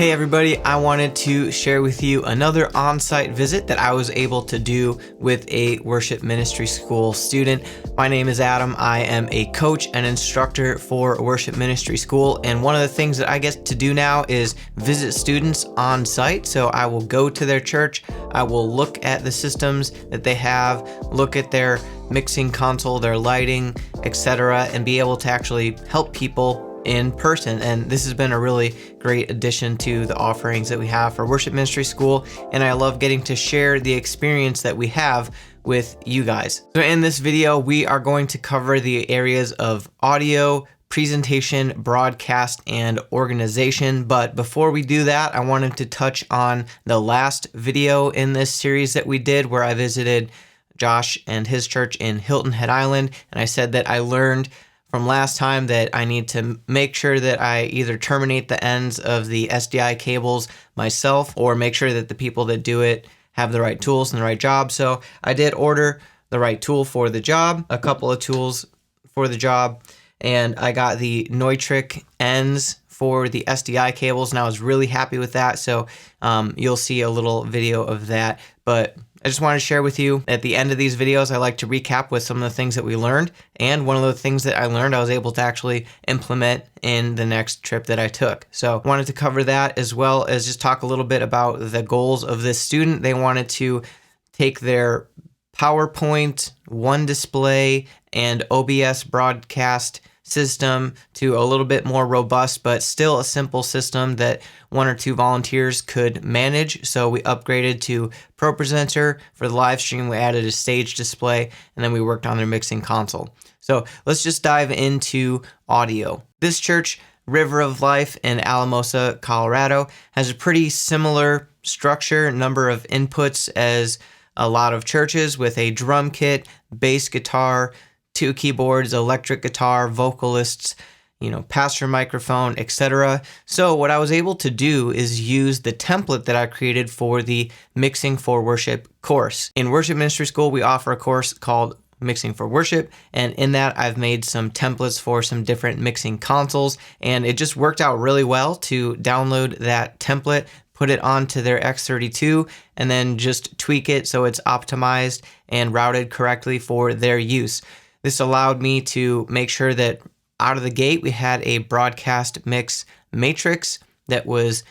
Hey everybody, I wanted to share with you another on-site visit that I was able to do with a worship ministry school student. My name is Adam. I am a coach and instructor for worship ministry school, and one of the things that I get to do now is visit students on site. So I will go to their church, I will look at the systems that they have, look at their mixing console, their lighting, etc., and be able to actually help people in person. And this has been a really great addition to the offerings that we have for worship ministry school, and I love getting to share the experience that we have with you guys. So in this video, we are going to cover the areas of audio, presentation, broadcast, and organization. But before we do that, I wanted to touch on the last video in this series that we did where I visited Josh and his church in Hilton Head Island, and I said that I learned from last time that I need to make sure that I either terminate the ends of the SDI cables myself or make sure that the people that do it have the right tools and the right job. So I did order the right tool for the job, a couple of tools for the job, and I got the Neutrik ends for the SDI cables, and I was really happy with that. So you'll see a little video of that, but I just wanted to share with you at the end of these videos, I like to recap with some of the things that we learned. And one of the things that I learned, I was able to actually implement in the next trip that I took. So I wanted to cover that as well as just talk a little bit about the goals of this student. They wanted to take their PowerPoint, One Display, and OBS broadcast system to a little bit more robust, but still a simple system that one or two volunteers could manage. So we upgraded to ProPresenter for the live stream. We added a stage display, and then we worked on their mixing console. So let's just dive into audio. This church, River of Life in Alamosa, Colorado, has a pretty similar structure, number of inputs as a lot of churches, with a drum kit, bass guitar, 2 keyboards, electric guitar, vocalists, pastor microphone, etc. So what I was able to do is use the template that I created for the Mixing for Worship course. In worship ministry school, we offer a course called Mixing for Worship, and in that I've made some templates for some different mixing consoles, and it just worked out really well to download that template, put it onto their X32, and then just tweak it so it's optimized and routed correctly for their use. This allowed me to make sure that out of the gate, we had a broadcast mix matrix that was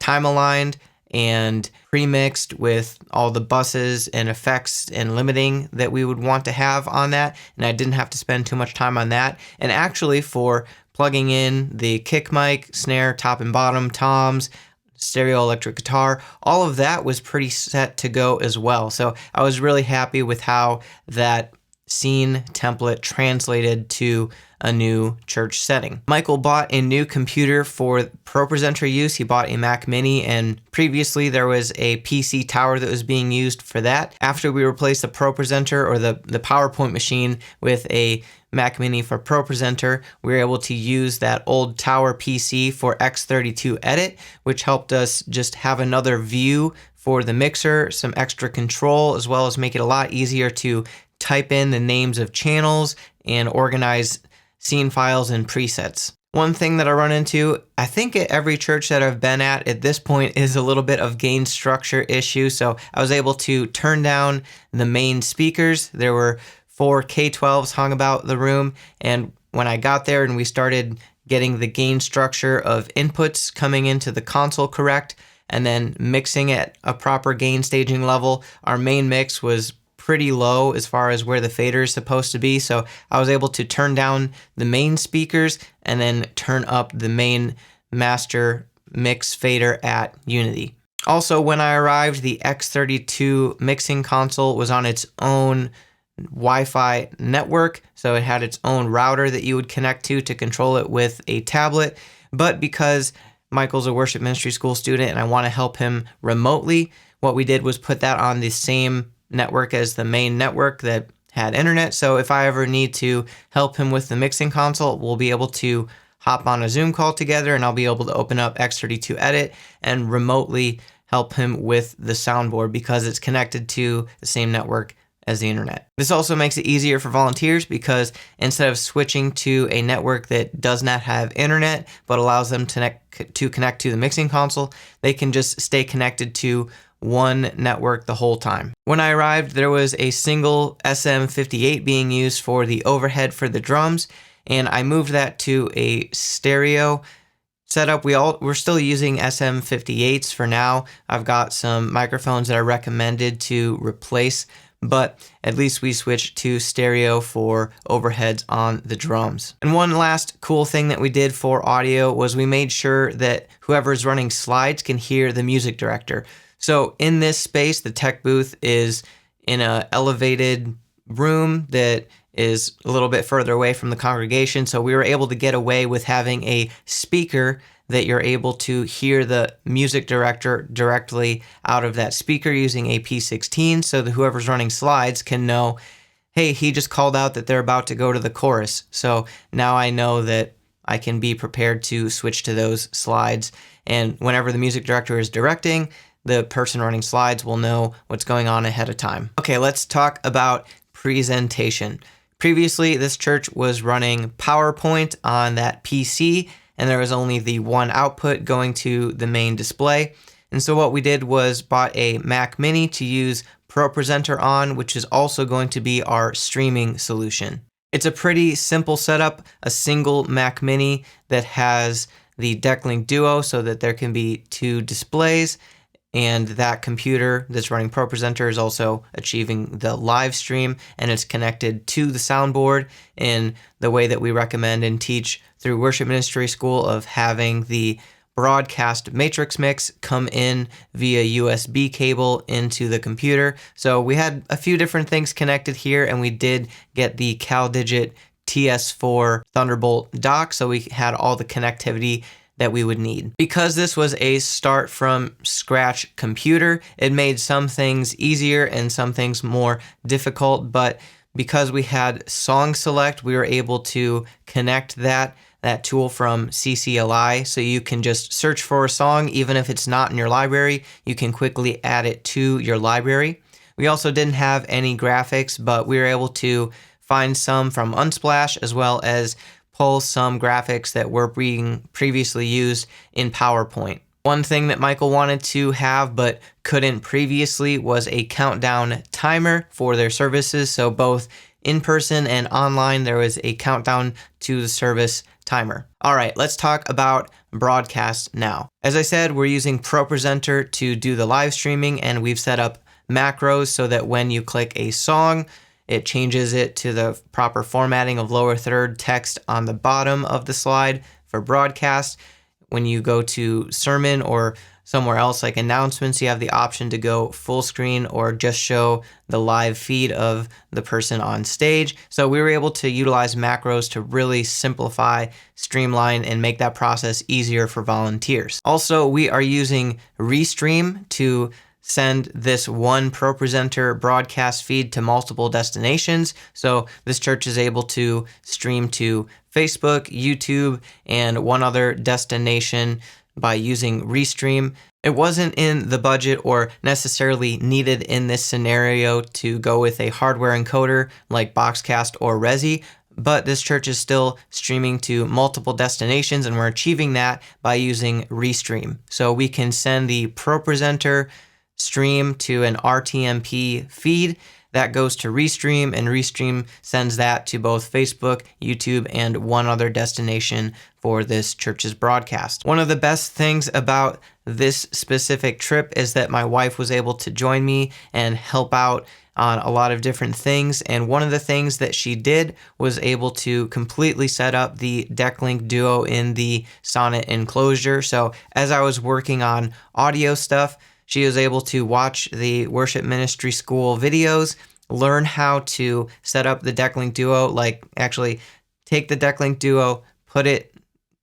time aligned and pre-mixed with all the buses and effects and limiting that we would want to have on that. And I didn't have to spend too much time on that. And actually for plugging in the kick mic, snare, top and bottom, toms, stereo electric guitar, all of that was pretty set to go as well. So I was really happy with how that scene template translated to a new church setting. Michael bought a new computer for ProPresenter use. He bought a Mac Mini, and previously there was a PC tower that was being used for that. After we replaced the ProPresenter or the PowerPoint machine with a Mac Mini for ProPresenter, we were able to use that old tower PC for X32 Edit, which helped us just have another view for the mixer, some extra control, as well as make it a lot easier to type in the names of channels and organize scene files and presets. One thing that I run into, I think at every church that I've been at this point, is a little bit of gain structure issue. So I was able to turn down the main speakers. There were 4 K12s hung about the room, and when I got there and we started getting the gain structure of inputs coming into the console correct, and then mixing at a proper gain staging level, our main mix was pretty low as far as where the fader is supposed to be. So I was able to turn down the main speakers and then turn up the main master mix fader at Unity. Also, when I arrived, the X32 mixing console was on its own Wi-Fi network. So it had its own router that you would connect to control it with a tablet. But because Michael's a worship ministry school student and I want to help him remotely, what we did was put that on the same network as the main network that had internet. So if I ever need to help him with the mixing console, we'll be able to hop on a Zoom call together, and I'll be able to open up X32 Edit and remotely help him with the soundboard because it's connected to the same network as the internet. This also makes it easier for volunteers because instead of switching to a network that does not have internet but allows them to connect to the mixing console, they can just stay connected to one network the whole time. When I arrived, there was a single SM58 being used for the overhead for the drums, and I moved that to a stereo setup. We're still using SM58s for now. I've got some microphones that I recommended to replace, but at least we switched to stereo for overheads on the drums. And one last cool thing that we did for audio was we made sure that whoever's running slides can hear the music director. So in this space, the tech booth is in an elevated room that is a little bit further away from the congregation. So we were able to get away with having a speaker that you're able to hear the music director directly out of that speaker using a P16, so that whoever's running slides can know, hey, he just called out that they're about to go to the chorus. So now I know that I can be prepared to switch to those slides. And whenever the music director is directing, the person running slides will know what's going on ahead of time. Okay, let's talk about presentation. Previously, this church was running PowerPoint on that PC, and there was only the one output going to the main display. And so what we did was bought a Mac Mini to use ProPresenter on, which is also going to be our streaming solution. It's a pretty simple setup, a single Mac Mini that has the DeckLink Duo so that there can be two displays, and that computer that's running ProPresenter is also achieving the live stream, and it's connected to the soundboard in the way that we recommend and teach through Worship Ministry School, of having the broadcast matrix mix come in via USB cable into the computer. So we had a few different things connected here, and we did get the CalDigit TS4 Thunderbolt dock, so we had all the connectivity that we would need. Because this was a start from scratch computer, it made some things easier and some things more difficult, but because we had Song Select, we were able to connect that tool from CCLI, so you can just search for a song. Even if it's not in your library, you can quickly add it to your library. We also didn't have any graphics, but we were able to find some from Unsplash, as well as pull some graphics that were being previously used in PowerPoint. One thing that Michael wanted to have but couldn't previously was a countdown timer for their services. So both in person and online, there was a countdown to the service timer. All right, let's talk about broadcast now. As I said, we're using ProPresenter to do the live streaming, and we've set up macros so that when you click a song, it changes it to the proper formatting of lower third text on the bottom of the slide for broadcast. When you go to sermon or somewhere else like announcements, you have the option to go full screen or just show the live feed of the person on stage. So we were able to utilize macros to really simplify, streamline, and make that process easier for volunteers. Also, we are using Restream to send this one ProPresenter broadcast feed to multiple destinations. So this church is able to stream to Facebook, YouTube, and one other destination by using Restream. It wasn't in the budget or necessarily needed in this scenario to go with a hardware encoder like Boxcast or Resi, but this church is still streaming to multiple destinations, and we're achieving that by using Restream. So we can send the ProPresenter stream to an RTMP feed that goes to Restream, and Restream sends that to both Facebook, YouTube, and one other destination for this church's broadcast. One of the best things about this specific trip is that my wife was able to join me and help out on a lot of different things, and one of the things that she did was able to completely set up the DeckLink Duo in the Sonnet enclosure. So as I was working on audio stuff, she was able to watch the Worship Ministry School videos, learn how to set up the DeckLink Duo, like actually take the DeckLink Duo, put it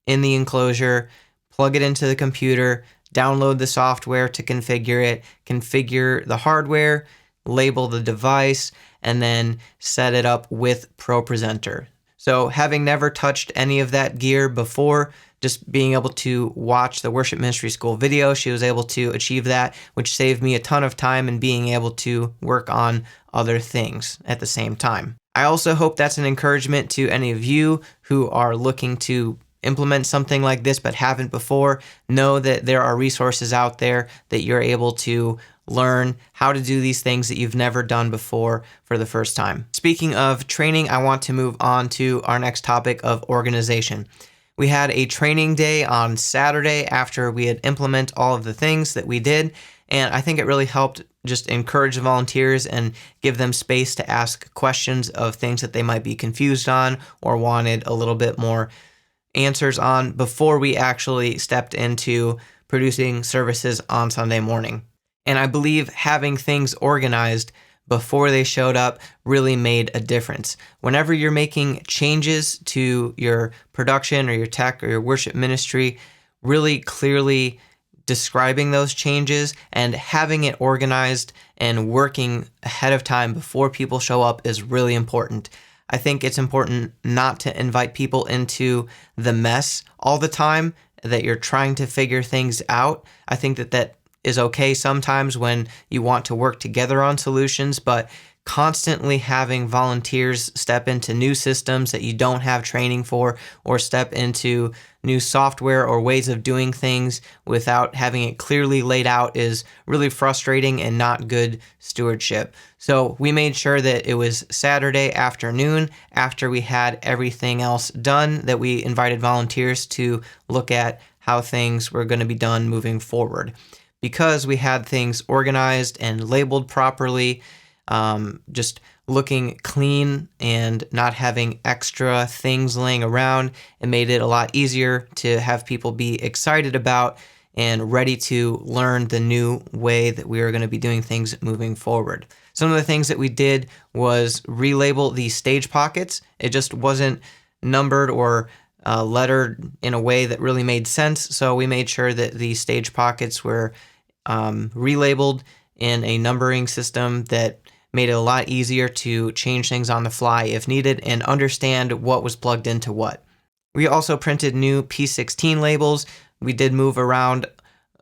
in the enclosure, plug it into the computer, download the software to configure it, configure the hardware, label the device, and then set it up with ProPresenter. So having never touched any of that gear before, just being able to watch the worship ministry school video, she was able to achieve that, which saved me a ton of time in being able to work on other things at the same time. I also hope that's an encouragement to any of you who are looking to implement something like this but haven't before. Know that there are resources out there that you're able to learn how to do these things that you've never done before for the first time. Speaking of training, I want to move on to our next topic of organization. We had a training day on Saturday after we had implemented all of the things that we did, and I think it really helped just encourage the volunteers and give them space to ask questions of things that they might be confused on or wanted a little bit more answers on before we actually stepped into producing services on Sunday morning. And I believe having things organized before they showed up really made a difference. Whenever you're making changes to your production or your tech or your worship ministry, really clearly describing those changes and having it organized and working ahead of time before people show up is really important. I think it's important not to invite people into the mess all the time, that you're trying to figure things out. I think that is okay sometimes when you want to work together on solutions, but constantly having volunteers step into new systems that you don't have training for, or step into new software or ways of doing things without having it clearly laid out is really frustrating and not good stewardship. So we made sure that it was Saturday afternoon after we had everything else done that we invited volunteers to look at how things were going to be done moving forward. Because we had things organized and labeled properly, just looking clean and not having extra things laying around, it made it a lot easier to have people be excited about and ready to learn the new way that we are going to be doing things moving forward. Some of the things that we did was relabel the stage pockets. It just wasn't numbered or lettered in a way that really made sense, so we made sure that the stage pockets were relabeled in a numbering system that made it a lot easier to change things on the fly if needed and understand what was plugged into what. We also printed new P16 labels. We did move around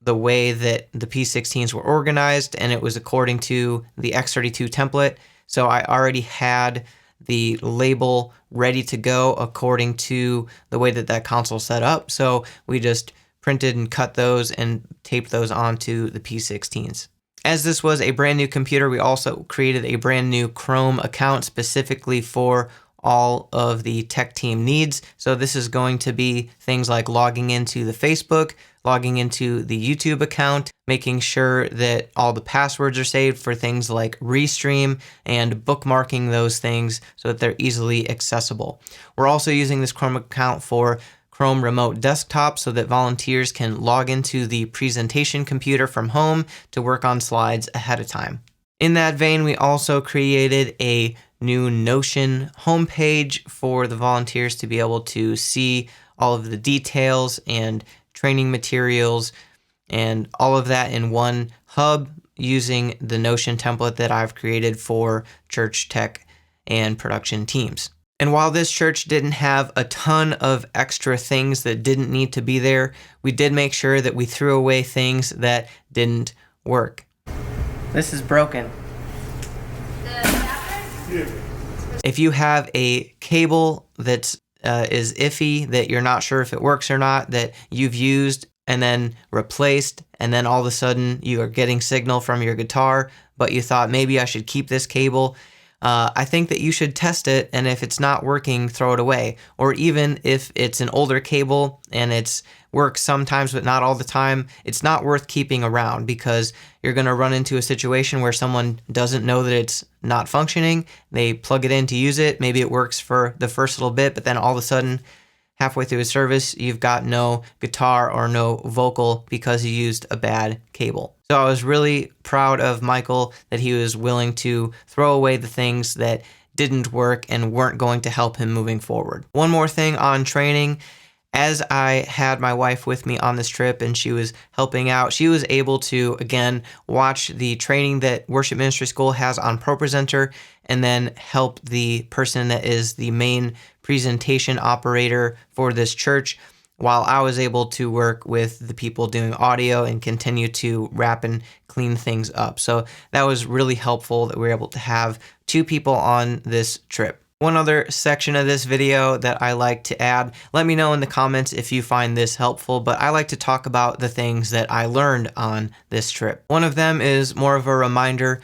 the way that the P16s were organized, and it was according to the X32 template. So I already had the label ready to go according to the way that console set up. So we just printed and cut those and taped those onto the P16s. As this was a brand new computer, we also created a brand new Chrome account specifically for all of the tech team needs. So this is going to be things like logging into the Facebook, logging into the YouTube account, making sure that all the passwords are saved for things like Restream, and bookmarking those things so that they're easily accessible. We're also using this Chrome account for Chrome Remote Desktop so that volunteers can log into the presentation computer from home to work on slides ahead of time. In that vein, we also created a new Notion homepage for the volunteers to be able to see all of the details and training materials and all of that in one hub using the Notion template that I've created for church tech and production teams. And while this church didn't have a ton of extra things that didn't need to be there, we did make sure that we threw away things that didn't work. This is broken. If you have a cable that is iffy, that you're not sure if it works or not, that you've used and then replaced, and then all of a sudden you are getting signal from your guitar, but you thought maybe I should keep this cable, I think that you should test it, and if it's not working, throw it away. Or even if it's an older cable and it's works sometimes but not all the time, it's not worth keeping around, because you're going to run into a situation where someone doesn't know that it's not functioning. They plug it in to use it. Maybe it works for the first little bit, but then all of a sudden, halfway through a service, you've got no guitar or no vocal because you used a bad cable. So I was really proud of Michael that he was willing to throw away the things that didn't work and weren't going to help him moving forward. One more thing on training. As I had my wife with me on this trip and she was helping out, she was able to, again, watch the training that Worship Ministry School has on ProPresenter and then help the person that is the main presentation operator for this church while I was able to work with the people doing audio and continue to wrap and clean things up. So that was really helpful that we were able to have 2 people on this trip. One other section of this video that I like to add, let me know in the comments if you find this helpful, but I like to talk about the things that I learned on this trip. One of them is more of a reminder.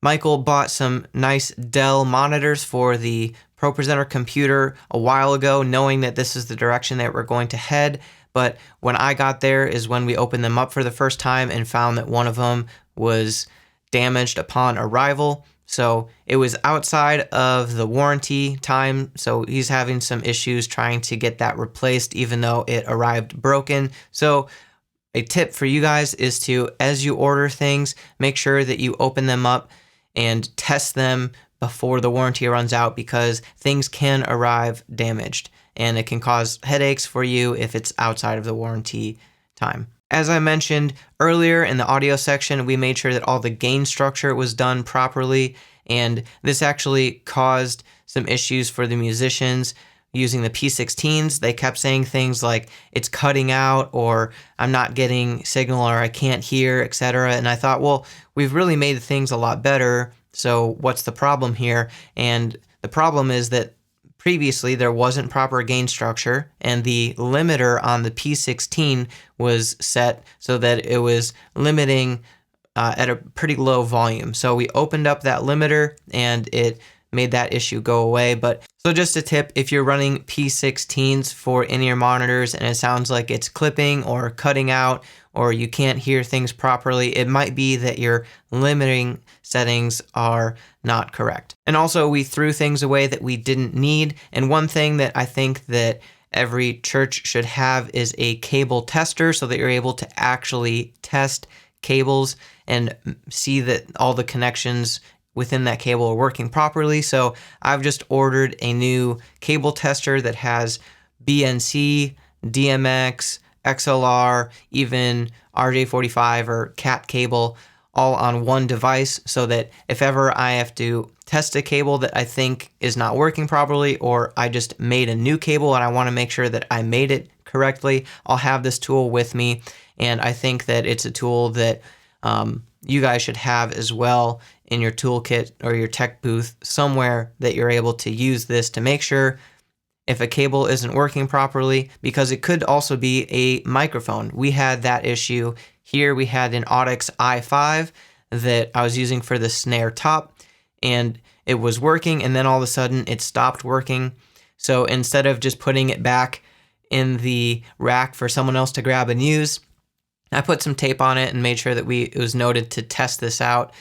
Michael bought some nice Dell monitors for the ProPresenter computer a while ago, knowing that this is the direction that we're going to head. But when I got there is when we opened them up for the first time and found that one of them was damaged upon arrival. So it was outside of the warranty time. So he's having some issues trying to get that replaced, even though it arrived broken. So a tip for you guys is to, as you order things, make sure that you open them up and test them before the warranty runs out, because things can arrive damaged and it can cause headaches for you if it's outside of the warranty time. As I mentioned earlier in the audio section, we made sure that all the gain structure was done properly, and this actually caused some issues for the musicians using the P16s. They kept saying things like it's cutting out, or I'm not getting signal, or I can't hear, etc. And I thought, well, we've really made things a lot better, so what's the problem here? And the problem is that previously there wasn't proper gain structure, and the limiter on the P16 was set so that it was limiting at a pretty low volume. So we opened up that limiter and it made that issue go away. But so just a tip, if you're running P16s for in-ear monitors and it sounds like it's clipping or cutting out, or you can't hear things properly, it might be that your limiting settings are not correct. And also, we threw things away that we didn't need. And one thing that I think that every church should have is a cable tester, so that you're able to actually test cables and see that all the connections within that cable are working properly. So I've just ordered a new cable tester that has BNC, DMX, XLR, even RJ45 or CAT cable all on one device, so that if ever I have to test a cable that I think is not working properly, or I just made a new cable and I want to make sure that I made it correctly, I'll have this tool with me. And I think that it's a tool that you guys should have as well in your toolkit or your tech booth somewhere, that you're able to use this to make sure if a cable isn't working properly, because it could also be a microphone. We had that issue here. We had an Audix i5 that I was using for the snare top, and it was working, and then all of a sudden it stopped working. So instead of just putting it back in the rack for someone else to grab and use, I put some tape on it and made sure that it was noted to test this out.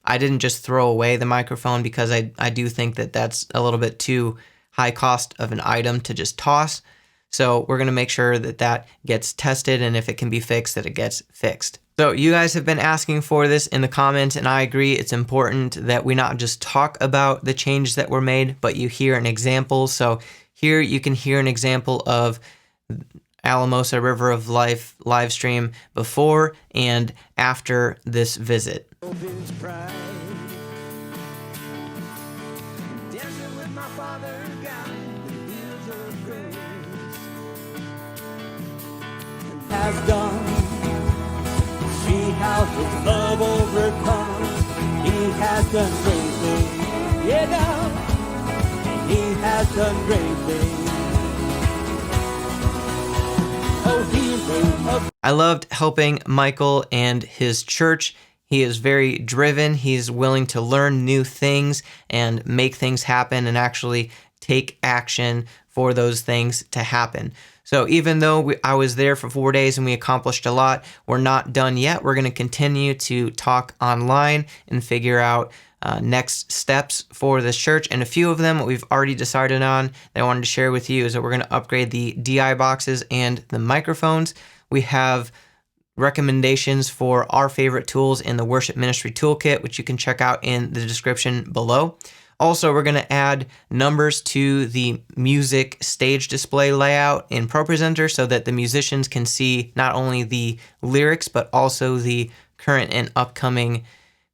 I didn't just throw away the microphone, because I do think that that's a little bit too high cost of an item to just toss. So we're going to make sure that that gets tested, and if it can be fixed, that it gets fixed. So you guys have been asking for this in the comments, and I agree it's important that we not just talk about the changes that were made, but you hear an example. So here you can hear an example of Alamosa River of Life live stream before and after this visit. Has done. See how his love overcomes. He has done great things. Yeah, now. And he has done great things. Oh, he I loved helping Michael and his church. He is very driven. He's willing to learn new things and make things happen and actually take action for those things to happen. So even though I was there for 4 days and we accomplished a lot, we're not done yet. We're going to continue to talk online and figure out next steps for this church. And a few of them we've already decided on that I wanted to share with you is that we're going to upgrade the DI boxes and the microphones. We have recommendations for our favorite tools in the Worship Ministry Toolkit, which you can check out in the description below. Also, we're going to add numbers to the music stage display layout in ProPresenter so that the musicians can see not only the lyrics, but also the current and upcoming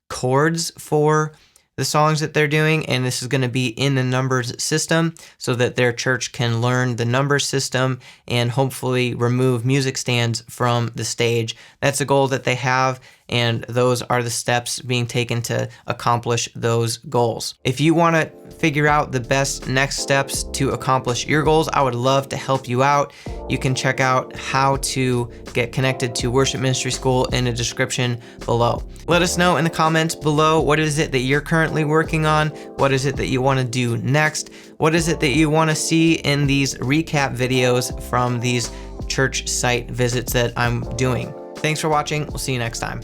chords for the songs that they're doing, and this is going to be in the numbers system so that their church can learn the numbers system and hopefully remove music stands from the stage. That's a goal that they have, and those are the steps being taken to accomplish those goals. If you want to figure out the best next steps to accomplish your goals, I would love to help you out. You can check out how to get connected to Worship Ministry School in the description below. Let us know in the comments below, what is it that you're currently working on? What is it that you want to do next? What is it that you want to see in these recap videos from these church site visits that I'm doing? Thanks for watching. We'll see you next time.